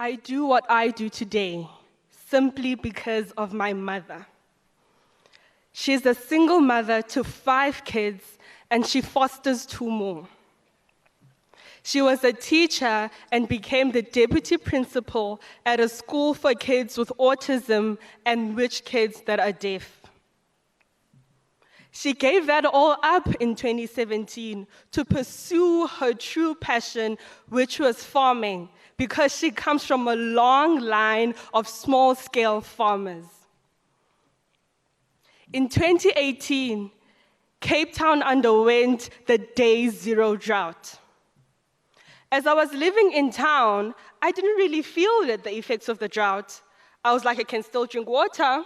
I do what I do today simply because of my mother. She's a single mother to 5 kids, and she fosters 2 more. She was a teacher and became the deputy principal at a school for kids with autism and rich kids that are deaf. She gave that all up in 2017 to pursue her true passion, which was farming, because she comes from a long line of small-scale farmers. In 2018, Cape Town underwent the Day Zero drought. As I was living in town, I didn't really feel the effects of the drought. I was like, I can still drink water,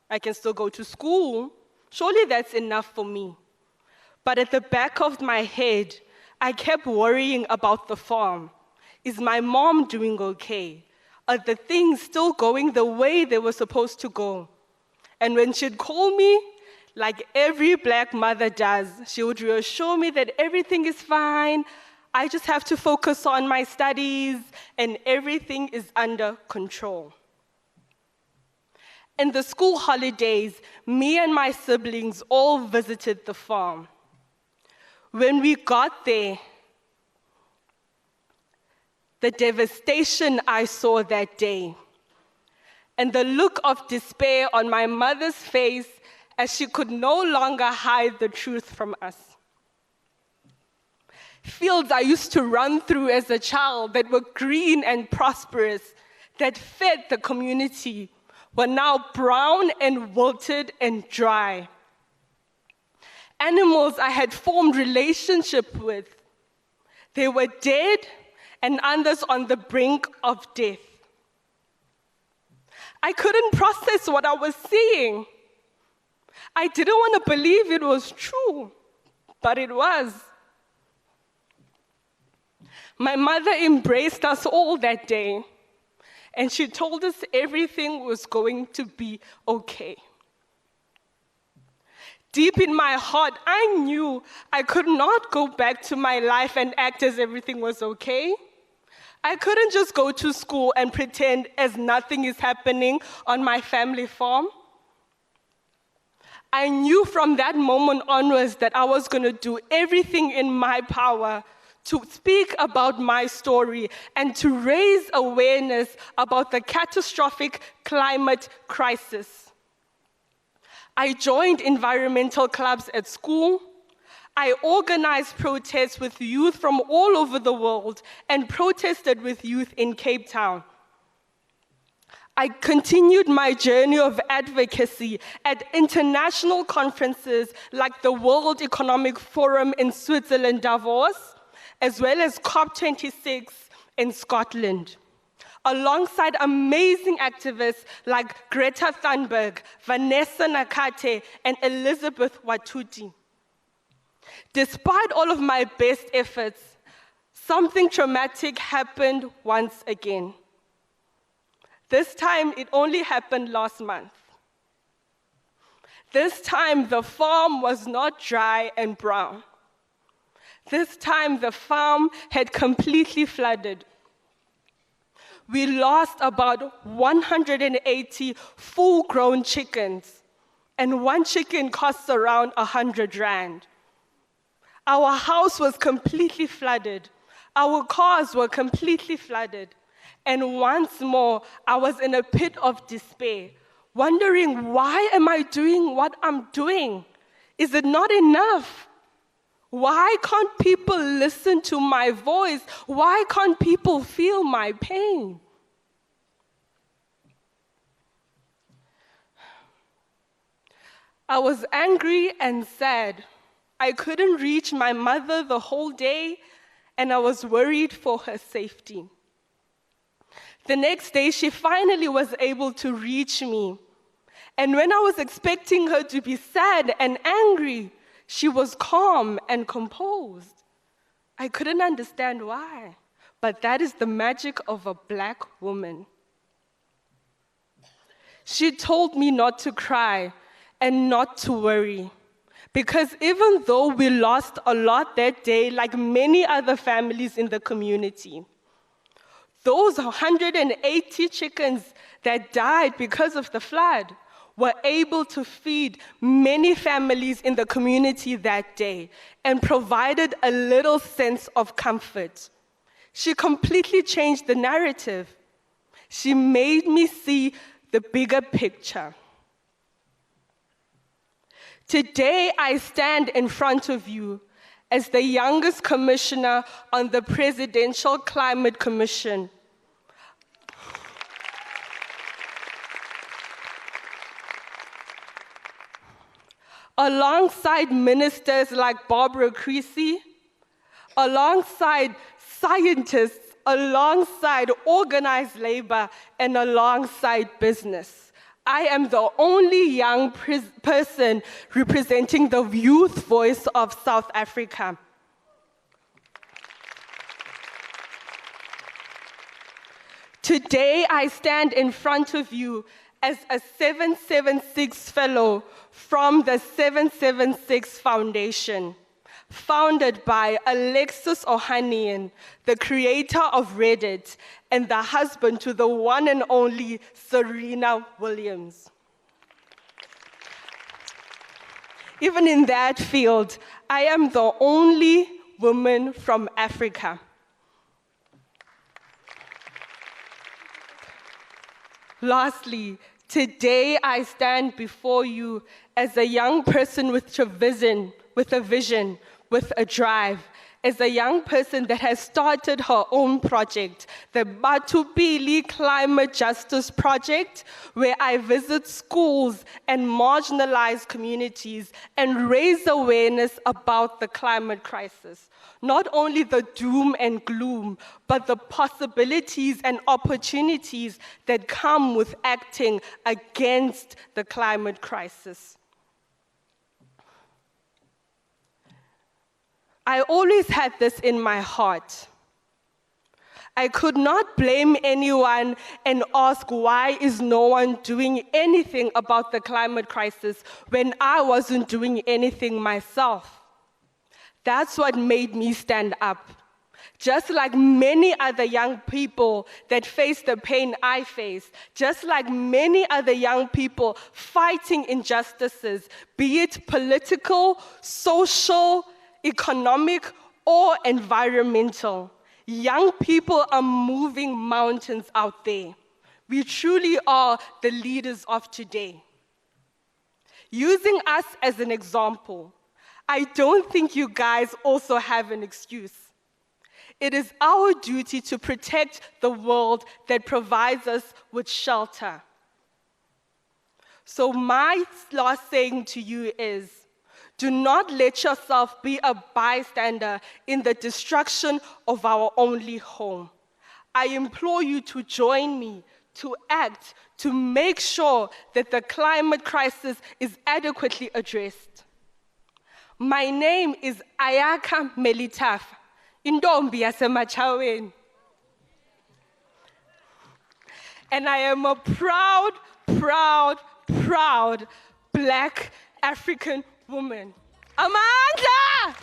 I can still go to school. Surely that's enough for me. But at the back of my head, I kept worrying about the farm. Is my mom doing okay? Are the things still going the way they were supposed to go? And when she'd call me, like every Black mother does, she would reassure me that everything is fine, I just have to focus on my studies, and everything is under control. In the school holidays, me and my siblings all visited the farm. When we got there, the devastation I saw that day, and the look of despair on my mother's face as she could no longer hide the truth from us. Fields I used to run through as a child that were green and prosperous, that fed the community, were now brown and wilted and dry. Animals I had formed relationship with, they were dead and others on the brink of death. I couldn't process what I was seeing. I didn't want to believe it was true, but it was. My mother embraced us all that day, and she told us everything was going to be okay. Deep in my heart, I knew I could not go back to my life and act as everything was okay. I couldn't just go to school and pretend as nothing is happening on my family farm. I knew from that moment onwards that I was going to do everything in my power to speak about my story and to raise awareness about the catastrophic climate crisis. I joined environmental clubs at school. I organized protests with youth from all over the world and protested with youth in Cape Town. I continued my journey of advocacy at international conferences like the World Economic Forum in Switzerland, Davos, as well as COP26 in Scotland, alongside amazing activists like Greta Thunberg, Vanessa Nakate, and Elizabeth Watuti. Despite all of my best efforts, something traumatic happened once again. This time, it only happened last month. This time, the farm was not dry and brown. This time, the farm had completely flooded. We lost about 180 full-grown chickens, and one chicken costs around 100 rand. Our house was completely flooded. Our cars were completely flooded. And once more, I was in a pit of despair, wondering, why am I doing what I'm doing? Is it not enough? Why can't people listen to my voice? Why can't people feel my pain? I was angry and sad. I couldn't reach my mother the whole day, and I was worried for her safety. The next day, she finally was able to reach me. And when I was expecting her to be sad and angry, she was calm and composed. I couldn't understand why, but that is the magic of a Black woman. She told me not to cry and not to worry, because even though we lost a lot that day, like many other families in the community, Those 180 chickens that died because of the flood were able to feed many families in the community that day and provided a little sense of comfort. She completely changed the narrative. She made me see the bigger picture. Today, I stand in front of you as the youngest commissioner on the Presidential Climate Commission. Alongside ministers like Barbara Creasy, alongside scientists, alongside organized labor, and alongside business. I am the only young person representing the youth voice of South Africa. Today, I stand in front of you as a 776 fellow from the 776 Foundation, founded by Alexis Ohanian, the creator of Reddit, and the husband to the one and only Serena Williams. Even in that field, I am the only woman from Africa. Lastly, today I stand before you as a young person with a vision, with a drive, as a young person that has started her own project, the Batubili Climate Justice Project, where I visit schools and marginalized communities and raise awareness about the climate crisis. Not only the doom and gloom, but the possibilities and opportunities that come with acting against the climate crisis. I always had this in my heart. I could not blame anyone and ask why is no one doing anything about the climate crisis when I wasn't doing anything myself. That's what made me stand up. Just like many other young people that face the pain I face, just like many other young people fighting injustices, be it political, social, economic, or environmental. Young people are moving mountains out there. We truly are the leaders of today. Using us as an example, I don't think you guys also have an excuse. It is our duty to protect the world that provides us with shelter. So my last saying to you is, do not let yourself be a bystander in the destruction of our only home. I implore you to join me, to act, to make sure that the climate crisis is adequately addressed. My name is Ayakha Melithafa, intombi yasemachaweni. And I am a proud, proud, proud Black African woman. Amandla!